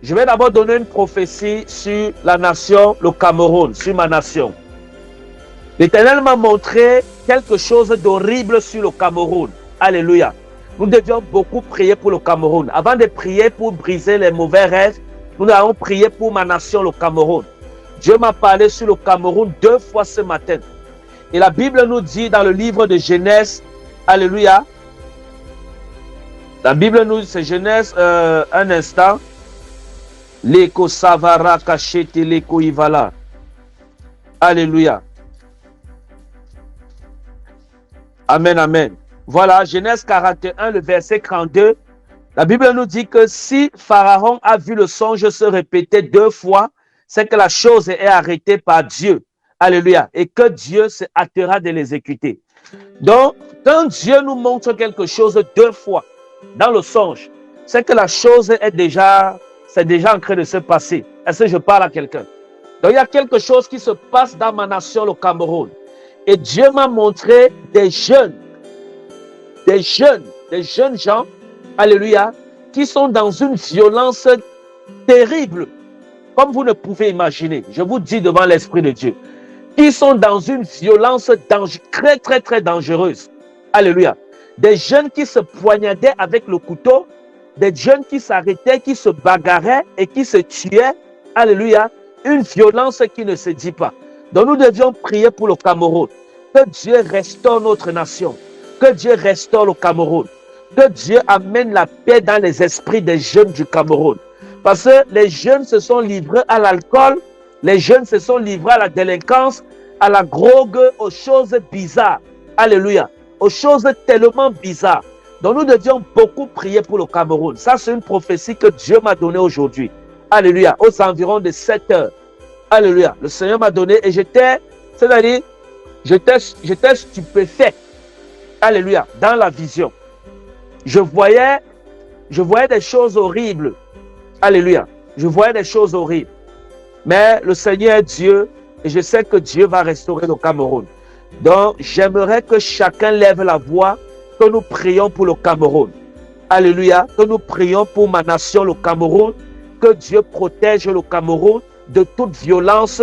Je vais d'abord donner une prophétie sur la nation, le Cameroun, sur ma nation. L'Éternel m'a montré quelque chose d'horrible sur le Cameroun. Alléluia. Nous devions beaucoup prier pour le Cameroun. Avant de prier pour briser les mauvais rêves, nous allons prier pour ma nation, le Cameroun. Dieu m'a parlé sur le Cameroun 2 fois ce matin. Et la Bible nous dit dans le livre de Genèse, alléluia. La Bible nous dit, c'est Genèse, un instant. Leko savara kachete leko ivala. Alléluia. Amen, amen. Voilà, Genèse 41, le verset 32. La Bible nous dit que si Pharaon a vu le songe se répéter 2 fois, c'est que la chose est arrêtée par Dieu. Alléluia. Et que Dieu se hâtera de l'exécuter. Donc, quand Dieu nous montre quelque chose 2 fois dans le songe, c'est que la chose est déjà, c'est déjà en train de se passer. Est-ce que je parle à quelqu'un? Donc, il y a quelque chose qui se passe dans ma nation, le Cameroun. Et Dieu m'a montré des jeunes gens, alléluia, qui sont dans une violence terrible, comme vous ne pouvez imaginer. Je vous dis devant l'Esprit de Dieu, qui sont dans une violence très, très, très dangereuse. Alléluia. Des jeunes qui se poignardaient avec le couteau, des jeunes qui s'arrêtaient, qui se bagarraient et qui se tuaient. Alléluia. Une violence qui ne se dit pas. Donc nous devions prier pour le Cameroun. Que Dieu restaure notre nation. Que Dieu restaure le Cameroun. Que Dieu amène la paix dans les esprits des jeunes du Cameroun. Parce que les jeunes se sont livrés à l'alcool, les jeunes se sont livrés à la délinquance, à la drogue, aux choses bizarres. Alléluia. Aux choses tellement bizarres. Donc nous devions beaucoup prier pour le Cameroun. Ça, c'est une prophétie que Dieu m'a donnée aujourd'hui. Alléluia. Aux environs de 7 heures. Alléluia. Le Seigneur m'a donné et j'étais stupéfait. Alléluia. Dans la vision. Je voyais des choses horribles. Alléluia. Je voyais des choses horribles. Mais le Seigneur est Dieu et je sais que Dieu va restaurer le Cameroun. Donc, j'aimerais que chacun lève la voix, que nous prions pour le Cameroun. Alléluia. Que nous prions pour ma nation, le Cameroun. Que Dieu protège le Cameroun de toute violence.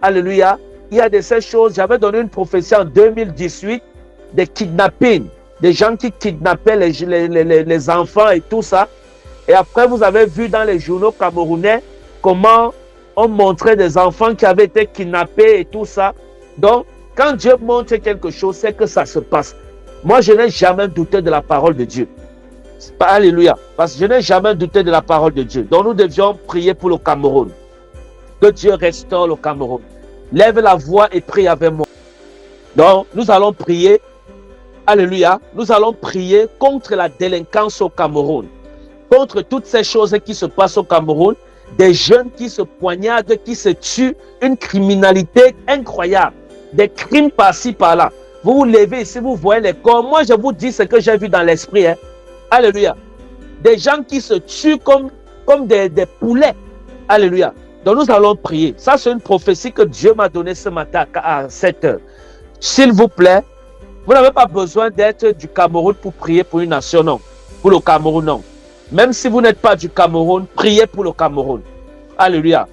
Alléluia. Il y a de ces choses. J'avais donné une prophétie en 2018 des kidnappings. Des gens qui kidnappaient les enfants et tout ça. Et après, vous avez vu dans les journaux camerounais comment on montrait des enfants qui avaient été kidnappés et tout ça. Donc, quand Dieu montre quelque chose, c'est que ça se passe. Moi, je n'ai jamais douté de la parole de Dieu. Alléluia. Parce que je n'ai jamais douté de la parole de Dieu. Donc, nous devions prier pour le Cameroun. Que Dieu restaure le Cameroun. Lève la voix et prie avec moi. Donc, nous allons prier. Alléluia. Nous allons prier contre la délinquance au Cameroun. Contre toutes ces choses qui se passent au Cameroun. Des jeunes qui se poignardent, qui se tuent. Une criminalité incroyable. Des crimes par-ci, par-là. Vous vous levez ici, vous voyez les corps. Moi, je vous dis ce que j'ai vu dans l'esprit. Hein. Alléluia. Des gens qui se tuent comme des poulets. Alléluia. Donc nous allons prier. Ça, c'est une prophétie que Dieu m'a donnée ce matin à 7 heures. S'il vous plaît, vous n'avez pas besoin d'être du Cameroun pour prier pour une nation, non. Pour le Cameroun, non. Même si vous n'êtes pas du Cameroun, priez pour le Cameroun. Alléluia.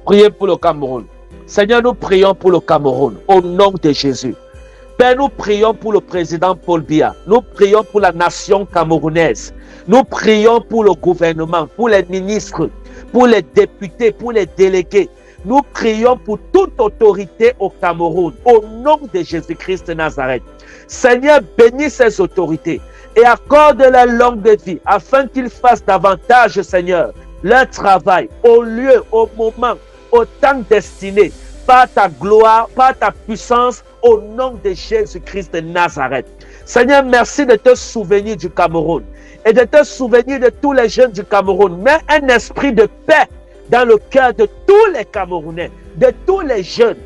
Priez pour le Cameroun. Seigneur, nous prions pour le Cameroun, au nom de Jésus. Père, nous prions pour le président Paul Biya. Nous prions pour la nation camerounaise. Nous prions pour le gouvernement, pour les ministres, pour les députés, pour les délégués. Nous prions pour toute autorité au Cameroun, au nom de Jésus-Christ de Nazareth. Seigneur, bénis ces autorités et accorde-leur longue vie afin qu'ils fassent davantage, Seigneur, leur travail au lieu, au moment, au temps destiné, par ta gloire, par ta puissance, au nom de Jésus-Christ de Nazareth. Seigneur, merci de te souvenir du Cameroun et de te souvenir de tous les jeunes du Cameroun. Mets un esprit de paix dans le cœur de tous les Camerounais, de tous les jeunes,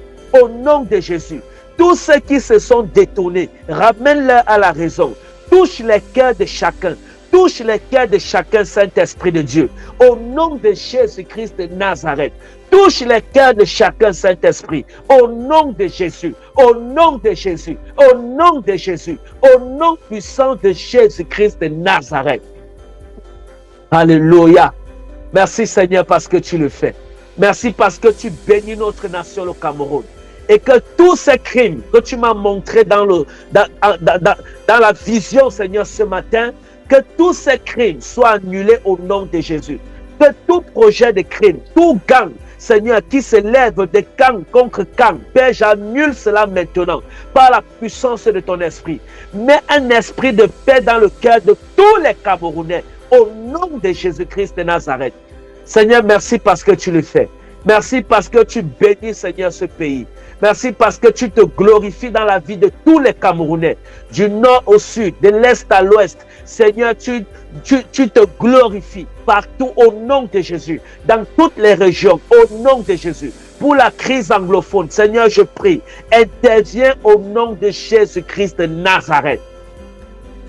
au nom de Jésus. Tous ceux qui se sont détournés, ramène-leur à la raison. Touche les cœurs de chacun. Touche les cœurs de chacun, Saint-Esprit de Dieu. Au nom de Jésus-Christ de Nazareth. Touche les cœurs de chacun, Saint-Esprit. Au nom de Jésus. Au nom de Jésus. Au nom de Jésus. Au nom puissant de Jésus-Christ de Nazareth. Alléluia. Merci Seigneur parce que tu le fais. Merci parce que tu bénis notre nation, le Cameroun. Et que tous ces crimes que tu m'as montrés dans la vision, Seigneur, ce matin, que tous ces crimes soient annulés au nom de Jésus. Que tout projet de crime, tout gang, Seigneur, qui se lève de gang contre gang, Père, j'annule cela maintenant par la puissance de ton esprit. Mets un esprit de paix dans le cœur de tous les Camerounais au nom de Jésus-Christ de Nazareth. Seigneur, merci parce que tu le fais. Merci parce que tu bénis, Seigneur, ce pays. Merci parce que tu te glorifies dans la vie de tous les Camerounais, du nord au sud, de l'est à l'ouest. Seigneur, tu te glorifies partout au nom de Jésus, dans toutes les régions, au nom de Jésus. Pour la crise anglophone, Seigneur, je prie, interviens au nom de Jésus-Christ de Nazareth.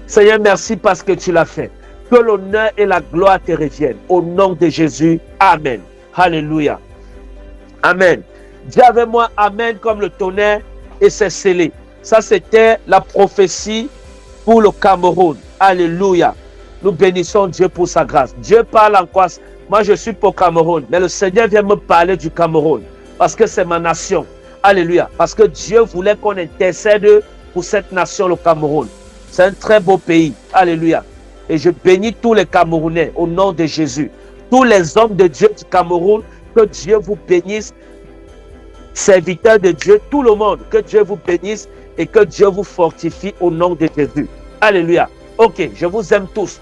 Seigneur, merci parce que tu l'as fait. Que l'honneur et la gloire te reviennent. Au nom de Jésus, Amen. Alléluia. Amen. Dis avec moi Amen comme le tonnerre et c'est scellé. Ça, c'était la prophétie pour le Cameroun. Alléluia. Nous bénissons Dieu pour sa grâce. Dieu parle en quoi? Moi, je suis pour Cameroun, mais le Seigneur vient me parler du Cameroun parce que c'est ma nation. Alléluia. Parce que Dieu voulait qu'on intercède pour cette nation, le Cameroun. C'est un très beau pays. Alléluia. Et je bénis tous les Camerounais au nom de Jésus. Tous les hommes de Dieu du Cameroun, que Dieu vous bénisse. Serviteurs de Dieu, tout le monde, que Dieu vous bénisse et que Dieu vous fortifie au nom de Jésus. Alléluia. Ok, je vous aime tous.